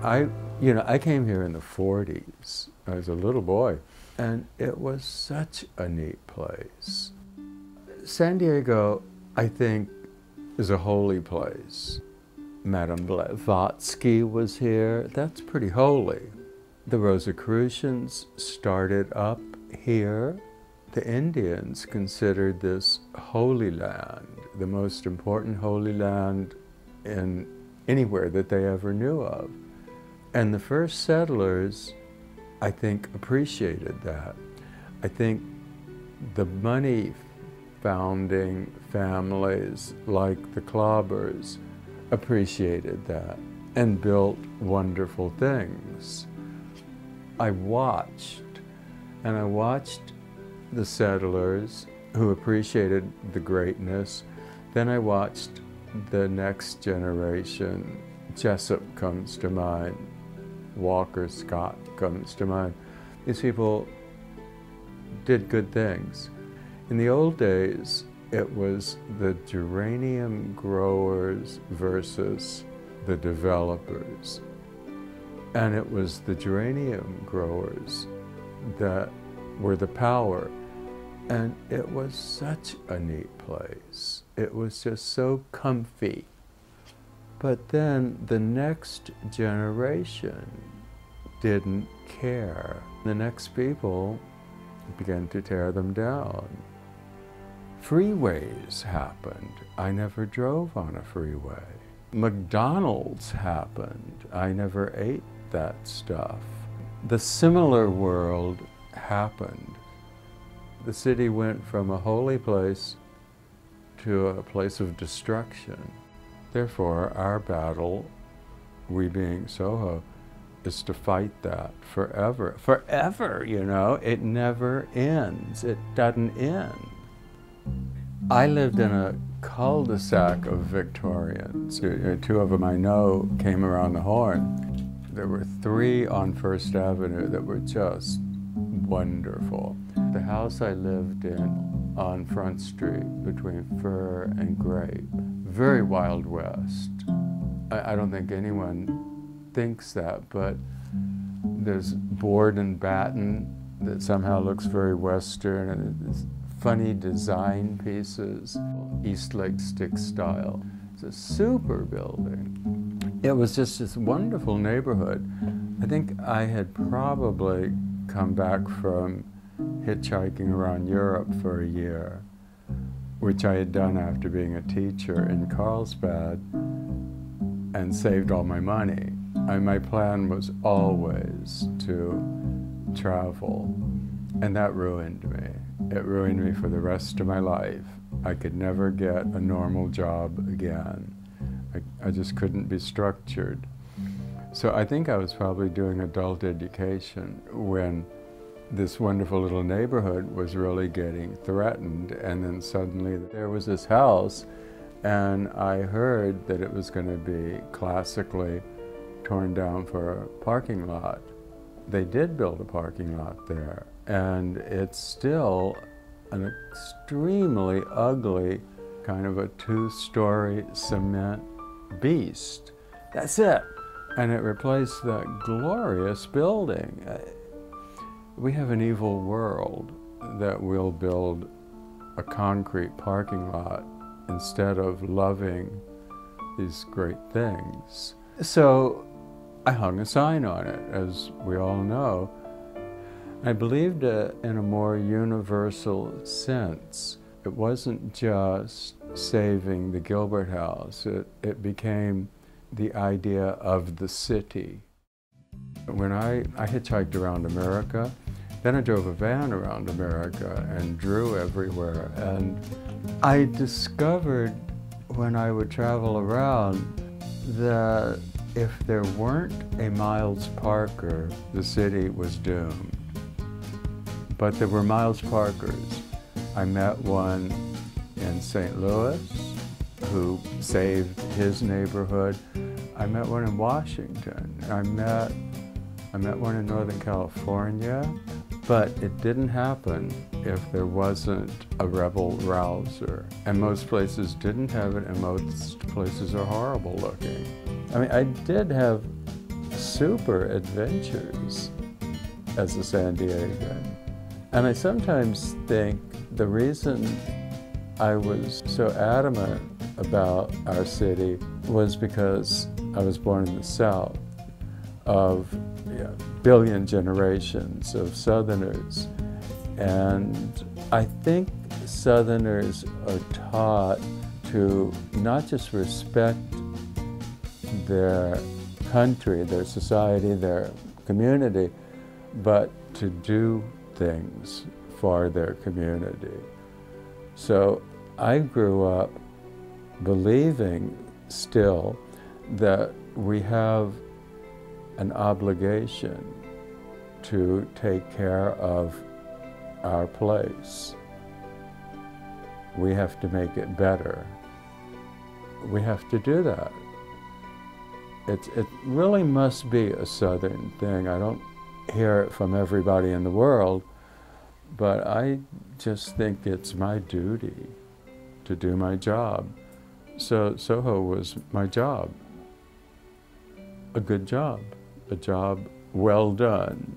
I came here in the 40s. I was a little boy, and it was such a neat place. San Diego, I think, is a holy place. Madame Blavatsky was here. That's pretty holy. The Rosicrucians started up here. The Indians considered this holy land, the most important holy land in anywhere that they ever knew of. And the first settlers, I think, appreciated that. I think the money founding families like the Clobbers appreciated that and built wonderful things. I watched the settlers who appreciated the greatness. Then I watched the next generation. Jessup comes to mind. Walker Scott comes to mind. These people did good things. In the old days, it was the geranium growers versus the developers. And it was the geranium growers that were the power. And it was such a neat place. It was just so comfy. But then the next generation didn't care. The next people began to tear them down. Freeways happened. I never drove on a freeway. McDonald's happened. I never ate that stuff. The similar world happened. The city went from a holy place to a place of destruction. Therefore, our battle, we being Soho, is to fight that forever. Forever, you know, it never ends. It doesn't end. I lived in a cul-de-sac of Victorians. Two of them I know came around the Horn. There were 3 on First Avenue that were just wonderful. The house I lived in on Front Street between Fir and Grape, very Wild West. I don't think anyone thinks that, but there's board and batten that somehow looks very Western, and it's funny design pieces, Eastlake stick style. It's a super building. It was just this wonderful neighborhood. I think I had probably come back from hitchhiking around Europe for a year, which I had done after being a teacher in Carlsbad, and saved all my money. My plan was always to travel, and that ruined me. It ruined me for the rest of my life. I could never get a normal job again. I just couldn't be structured. So I think I was probably doing adult education when this wonderful little neighborhood was really getting threatened, and then suddenly there was this house, and I heard that it was going to be classically torn down for a parking lot. They did build a parking lot there, and it's still an extremely ugly kind of a 2-story cement beast. That's it. And it replaced that glorious building. We have an evil world that will build a concrete parking lot instead of loving these great things. So I hung a sign on it, as we all know. I believed in a more universal sense. It wasn't just saving the Gilbert House. It became the idea of the city. When I hitchhiked around America, then I drove a van around America and drew everywhere. And I discovered when I would travel around that if there weren't a Miles Parker, the city was doomed. But there were Miles Parkers. I met one in St. Louis who saved his neighborhood. I met one in Washington. I met one in Northern California, but it didn't happen if there wasn't a rebel rouser. And most places didn't have it, and most places are horrible looking. I mean, I did have super adventures as a San Diegan. And I sometimes think the reason I was so adamant about our city was because I was born in the South of billion generations of Southerners. And I think Southerners are taught to not just respect their country, their society, their community, but to do things for their community. So I grew up believing still that we have an obligation to take care of our place. We have to make it better. We have to do that. It really must be a Southern thing. I don't hear it from everybody in the world, but I just think it's my duty to do my job. So Soho was my job. A good job, a job well done.